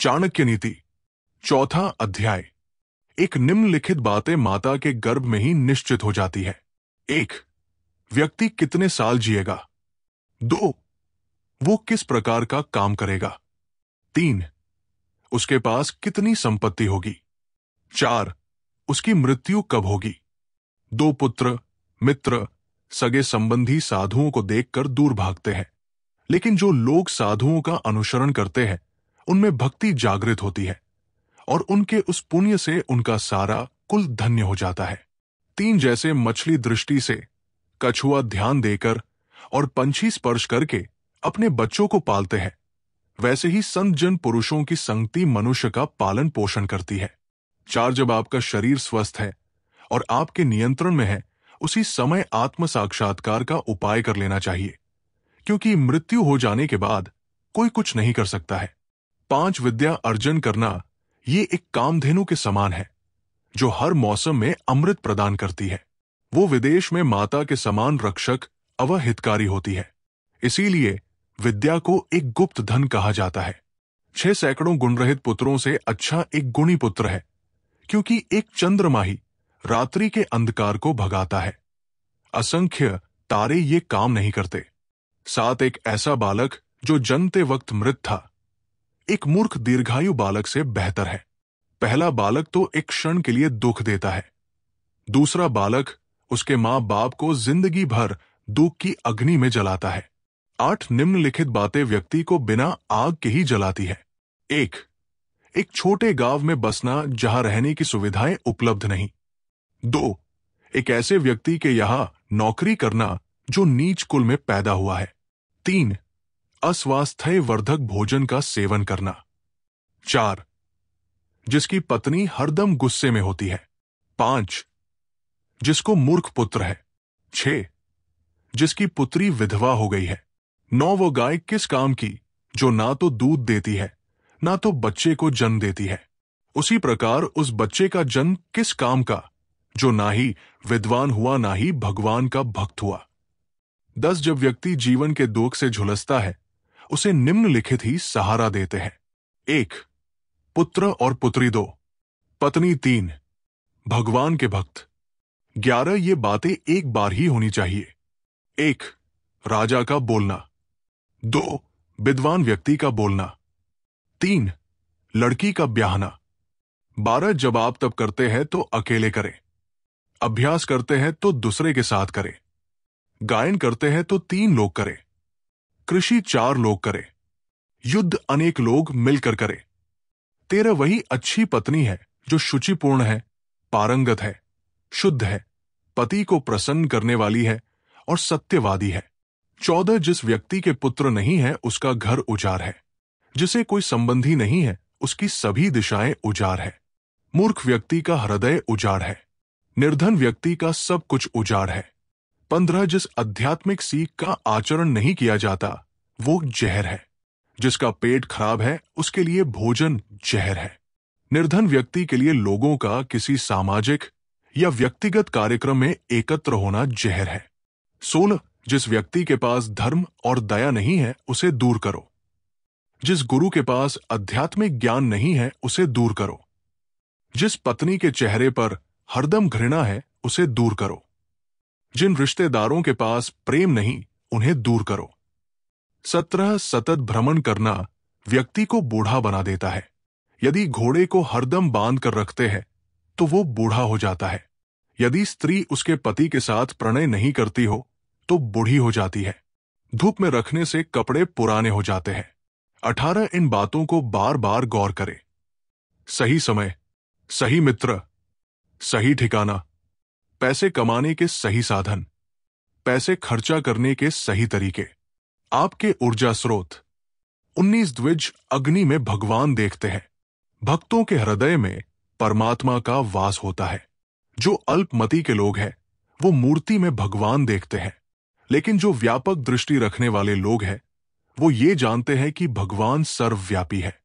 चाणक्य नीति, चौथा अध्याय। एक निम्नलिखित बातें माता के गर्भ में ही निश्चित हो जाती है। 1. व्यक्ति कितने साल जिएगा। 2. वो किस प्रकार का काम करेगा। 3. उसके पास कितनी संपत्ति होगी। 4. उसकी मृत्यु कब होगी। 2 पुत्र, मित्र, सगे संबंधी साधुओं को देखकर दूर भागते हैं, लेकिन जो लोग साधुओं का अनुसरण करते हैं उनमें भक्ति जागृत होती है और उनके उस पुण्य से उनका सारा कुल धन्य हो जाता है। 3 जैसे मछली दृष्टि से, कछुआ ध्यान देकर और पंछी स्पर्श करके अपने बच्चों को पालते हैं, वैसे ही संत जन पुरुषों की संगति मनुष्य का पालन पोषण करती है। 4 जब आपका शरीर स्वस्थ है और आपके नियंत्रण में है, उसी समय आत्म साक्षात्कार का उपाय कर लेना चाहिए, क्योंकि मृत्यु हो जाने के बाद कोई कुछ नहीं कर सकता है। 5 विद्या अर्जन करना ये एक कामधेनु के समान है, जो हर मौसम में अमृत प्रदान करती है। वो विदेश में माता के समान रक्षक अवहितकारी होती है, इसीलिए विद्या को एक गुप्त धन कहा जाता है। 6 सैकड़ों गुणरहित पुत्रों से अच्छा एक गुणी पुत्र है, क्योंकि एक चंद्रमा ही रात्रि के अंधकार को भगाता है। असंख्य तारे ये काम नहीं करते। 7 एक ऐसा बालक जो जन्मते वक्त मृत था, एक मूर्ख दीर्घायु बालक से बेहतर है। पहला बालक तो एक क्षण के लिए दुख देता है, दूसरा बालक उसके माँ बाप को जिंदगी भर दुख की अग्नि में जलाता है। 8 निम्नलिखित बातें व्यक्ति को बिना आग के ही जलाती है। 1. एक छोटे गांव में बसना जहां रहने की सुविधाएं उपलब्ध नहीं। 2. एक ऐसे व्यक्ति के यहां नौकरी करना जो नीच कुल में पैदा हुआ है। 3. अस्वास्थ्य वर्धक भोजन का सेवन करना। 4. जिसकी पत्नी हरदम गुस्से में होती है। 5. जिसको मूर्ख पुत्र है। 6. जिसकी पुत्री विधवा हो गई है। 9 वो गाय किस काम की जो ना तो दूध देती है ना तो बच्चे को जन्म देती है। उसी प्रकार उस बच्चे का जन्म किस काम का जो ना ही विद्वान हुआ ना ही भगवान का भक्त हुआ। 10 जब व्यक्ति जीवन के दुख से झुलसता है, उसे निम्नलिखित ही सहारा देते हैं। 1. पुत्र और पुत्री 2, पत्नी 3, भगवान के भक्त। 11 ये बातें एक बार ही होनी चाहिए। 1. राजा का बोलना। 2. विद्वान व्यक्ति का बोलना। 3. लड़की का ब्याहना। 12 जब आप तप करते हैं तो अकेले करें, अभ्यास करते हैं तो दूसरे के साथ करें, गायन करते हैं तो 3 लोग करें, कृषि 4 लोग करें, युद्ध अनेक लोग मिलकर करें। 13 वही अच्छी पत्नी है जो शुचिपूर्ण है, पारंगत है, शुद्ध है, पति को प्रसन्न करने वाली है और सत्यवादी है। 14 जिस व्यक्ति के पुत्र नहीं है उसका घर उजाड़ है, जिसे कोई संबंधी नहीं है उसकी सभी दिशाएं उजाड़ है। मूर्ख व्यक्ति का हृदय उजाड़ है, निर्धन व्यक्ति का सब कुछ उजाड़ है। 15 जिस आध्यात्मिक सीख का आचरण नहीं किया जाता वो जहर है, जिसका पेट खराब है उसके लिए भोजन जहर है। निर्धन व्यक्ति के लिए लोगों का किसी सामाजिक या व्यक्तिगत कार्यक्रम में एकत्र होना जहर है। 16 जिस व्यक्ति के पास धर्म और दया नहीं है उसे दूर करो। जिस गुरु के पास आध्यात्मिक ज्ञान नहीं है उसे दूर करो। जिस पत्नी के चेहरे पर हरदम घृणा है उसे दूर करो। जिन रिश्तेदारों के पास प्रेम नहीं उन्हें दूर करो। 17 सतत भ्रमण करना व्यक्ति को बूढ़ा बना देता है। यदि घोड़े को हरदम बांध कर रखते हैं तो वो बूढ़ा हो जाता है। यदि स्त्री उसके पति के साथ प्रणय नहीं करती हो तो बूढ़ी हो जाती है। धूप में रखने से कपड़े पुराने हो जाते हैं। 18 इन बातों को बार बार गौर करें। सही समय, सही मित्र, सही ठिकाना, पैसे कमाने के सही साधन, पैसे खर्चा करने के सही तरीके, आपके ऊर्जा स्रोत। 19 द्विज अग्नि में भगवान देखते हैं। भक्तों के हृदय में परमात्मा का वास होता है। जो अल्पमति के लोग हैं वो मूर्ति में भगवान देखते हैं, लेकिन जो व्यापक दृष्टि रखने वाले लोग हैं वो ये जानते हैं कि भगवान सर्वव्यापी है।